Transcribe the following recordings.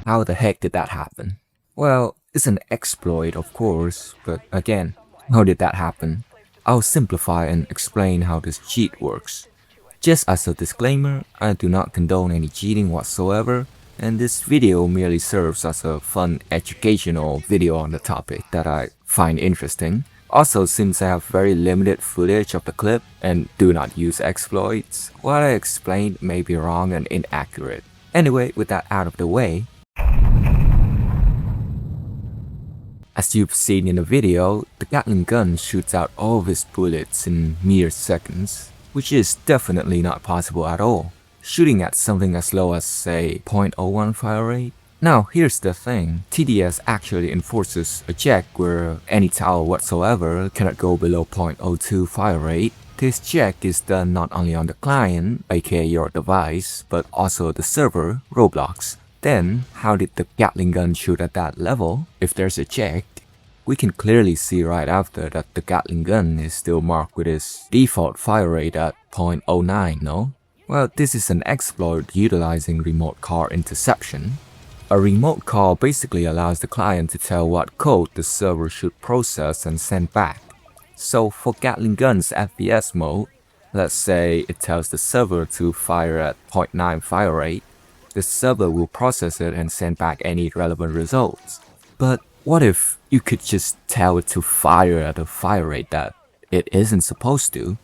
How the heck did that happen? Well, it's an exploit of course, but again, how did that happen? I'll simplify and explain how this cheat works. Just as a disclaimer, I do not condone any cheating whatsoever, and this video merely serves as a fun educational video on the topic that I find interesting. Also, since I have very limited footage of the clip and do not use exploits, what I explained may be wrong and inaccurate. Anyway, with that out of the way, as you've seen in the video, the Gatling gun shoots out all of its bullets in mere seconds, which is definitely not possible at all. Shooting at something as low as, say, 0.01 fire rate? Now, here's the thing, TDS actually enforces a check where any tower whatsoever cannot go below 0.02 fire rate. This check is done not only on the client, aka your device, but also the server, Roblox. Then, how did the Gatling gun shoot at that level? If there's a check, we can clearly see right after that the Gatling gun is still marked with its default fire rate at 0.09, no? Well, this is an exploit utilizing remote call interception. A remote call basically allows the client to tell what code the server should process and send back. So for Gatling gun's FPS mode, let's say it tells the server to fire at 0.9 fire rate, the server will process it and send back any relevant results. But what if you could just tell it to fire at a fire rate that it isn't supposed to?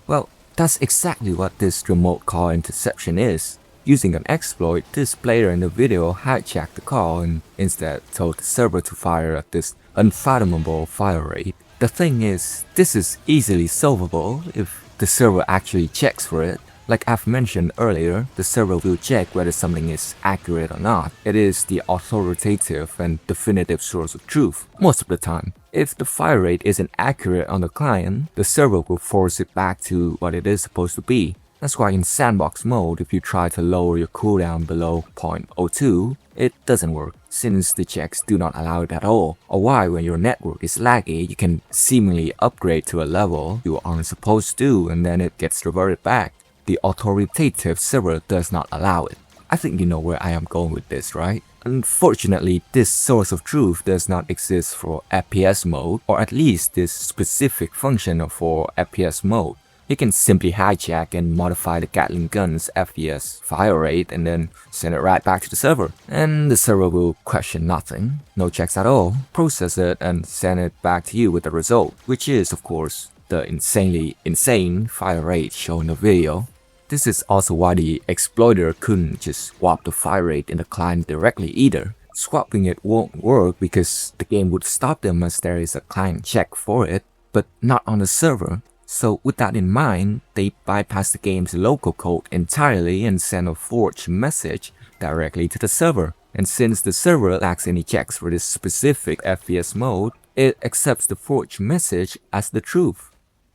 Well, that's exactly what this remote call interception is. Using an exploit, this player in the video hijacked the call and instead told the server to fire at this unfathomable fire rate. The thing is, this is easily solvable if the server actually checks for it. Like I've mentioned earlier, the server will check whether something is accurate or not. It is the authoritative and definitive source of truth, most of the time. If the fire rate isn't accurate on the client, the server will force it back to what it is supposed to be. That's why in sandbox mode, if you try to lower your cooldown below 0.02, it doesn't work, since the checks do not allow it at all. Or why when your network is laggy, you can seemingly upgrade to a level you aren't supposed to and then it gets reverted back. The authoritative server does not allow it. I think you know where I am going with this, right? Unfortunately, this source of truth does not exist for FPS mode, or at least this specific function for FPS mode. You can simply hijack and modify the Gatling gun's FPS fire rate and then send it right back to the server. And the server will question nothing, no checks at all, process it and send it back to you with the result, which is, of course, the insanely insane fire rate shown in the video. This is also why the exploiter couldn't just swap the fire rate in the client directly either. Swapping it won't work because the game would stop them as there is a client check for it, but not on the server. So with that in mind, they bypass the game's local code entirely and send a forged message directly to the server. And since the server lacks any checks for this specific FPS mode, it accepts the forged message as the truth.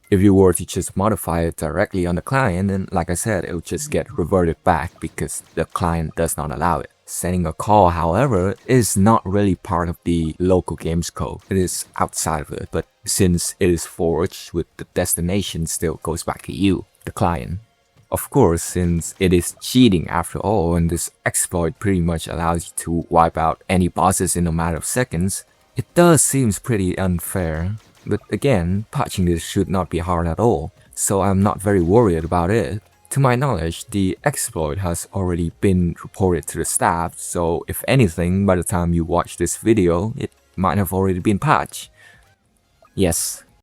If you were to just modify it directly on the client, then like I said, it will just get reverted back because the client does not allow it. Sending a call, however, is not really part of the local game's code. It is outside of it, but since it is forged, with the destination still goes back to you, the client. Of course, since it is cheating after all, and this exploit pretty much allows you to wipe out any bosses in a matter of seconds, it does seem pretty unfair. But again, patching this should not be hard at all, so I'm not very worried about it. To my knowledge, the exploit has already been reported to the staff, so if anything, by the time you watch this video, it might have already been patched. Yes,